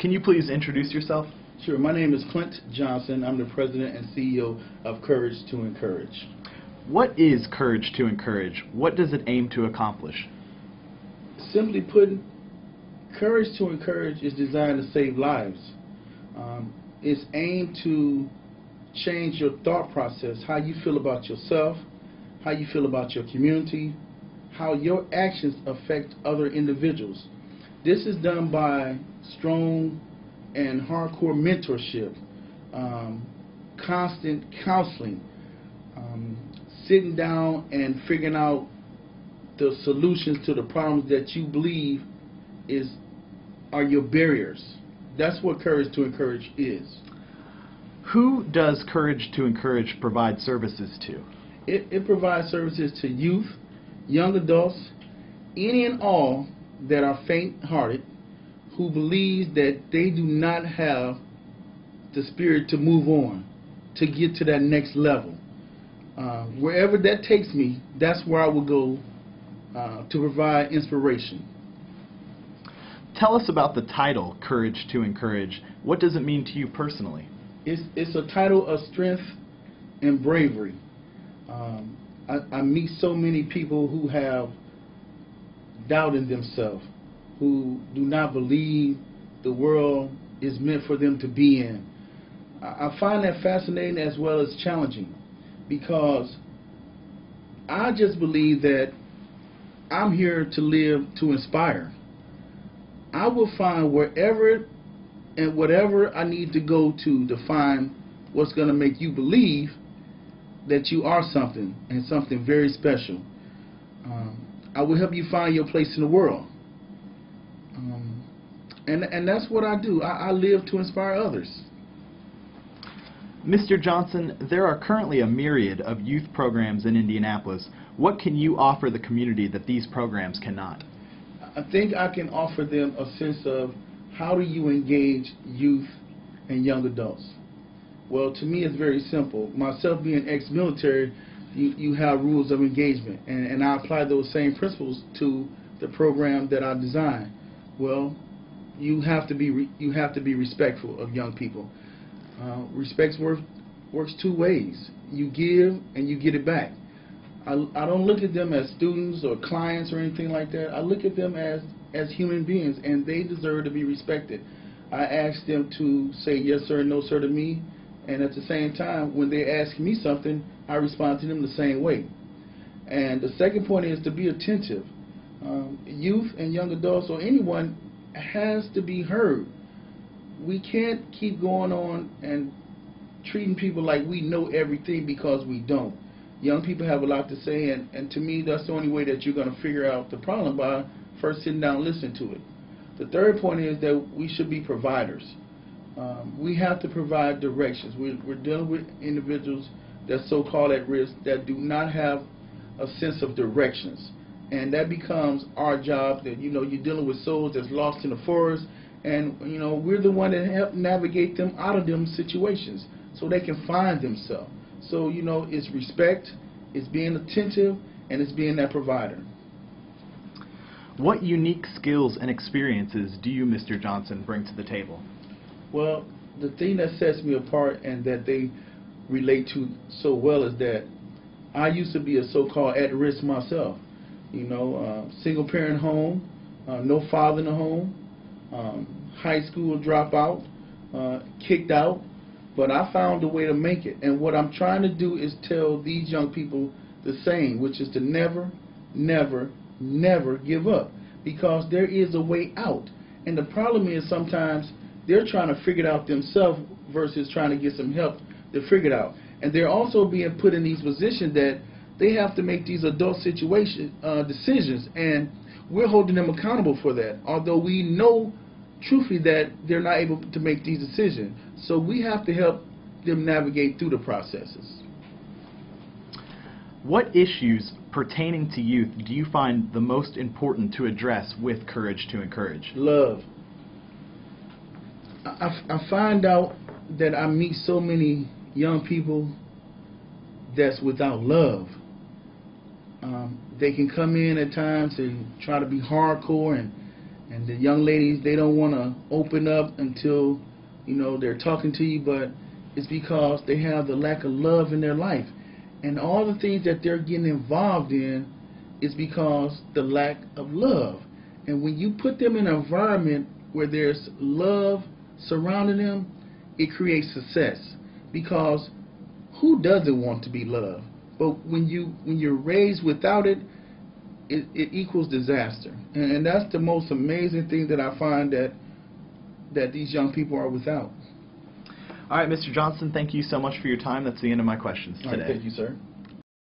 Can you please introduce yourself? Sure. My name is Clint Johnson. I'm the president and CEO of Courage to Encourage. What is Courage to Encourage? What does it aim to accomplish? Simply put, Courage to Encourage is designed to save lives. It's aimed to change your thought process, how you feel about yourself, how you feel about your community, how your actions affect other individuals. This is done by strong and hardcore mentorship, constant counseling, sitting down and figuring out the solutions to the problems that you believe are your barriers. That's what Courage to Encourage is. Who does Courage to Encourage provide services to? It provides services to youth, young adults, any and all that are faint-hearted, who believe that they do not have the spirit to move on, to get to that next level. Wherever that takes me, that's where I will go to provide inspiration. Tell us about the title, Courage to Encourage. What does it mean to you personally? It's a title of strength and bravery. I meet so many people who have doubt in themselves, who do not believe the world is meant for them to be in. I find that fascinating as well as challenging, because I just believe that I'm here to live to inspire. I will find wherever and whatever I need to go to find what's going to make you believe that you are something, and something very special. I will help you find your place in the world. And that's what I do. I live to inspire others. Mr. Johnson, there are currently a myriad of youth programs in Indianapolis. What can you offer the community that these programs cannot? I think I can offer them a sense of how do you engage youth and young adults. Well, to me it's very simple. Myself being ex-military, you have rules of engagement, and I apply those same principles to the program that I design. Well, you have to be respectful of young people. Respect works two ways. You give and you get it back. I don't look at them as students or clients or anything like that. I look at them as human beings, and they deserve to be respected. I ask them to say yes sir, no sir to me, and at the same time, when they ask me something, I respond to them the same way. And the second point is to be attentive. Youth and young adults or anyone has to be heard. We can't keep going on and treating people like we know everything, because we don't. Young people have a lot to say, and to me that's the only way that you're going to figure out the problem, by first sitting down and listening to it. The third point is that we should be providers. We have to provide directions. We're dealing with individuals that's so-called at risk, that do not have a sense of directions, and that becomes our job. That you're dealing with souls that's lost in the forest, and we're the one that help navigate them out of them situations so they can find themselves. So it's respect, it's being attentive, and it's being that provider. What unique skills and experiences do you, Mr. Johnson, bring to the table? Well, the thing that sets me apart and that they relate to so well is that I used to be a so-called at-risk myself. Single parent home, no father in the home, high school dropout, kicked out, but I found a way to make it. And what I'm trying to do is tell these young people the same, which is to never, never, never give up, because there is a way out. And the problem is sometimes they're trying to figure it out themselves versus trying to get some help to figure it out. And they're also being put in these positions that they have to make these adult decisions, and we're holding them accountable for that, although we know truthfully that they're not able to make these decisions. So we have to help them navigate through the processes. What issues pertaining to youth do you find the most important to address with Courage to Encourage? Love. I find out that I meet so many young people that's without love. They can come in at times and try to be hardcore And the young ladies, they don't want to open up until, you know, they're talking to you, but it's because they have the lack of love in their life. And all the things that they're getting involved in is because the lack of love. And when you put them in an environment where there's love surrounding them, it creates success. Because who doesn't want to be loved? But when you're raised without it, it equals disaster. And that's the most amazing thing that I find that these young people are without. All right, Mr. Johnson, thank you so much for your time. That's the end of my questions today. All right, thank you, sir.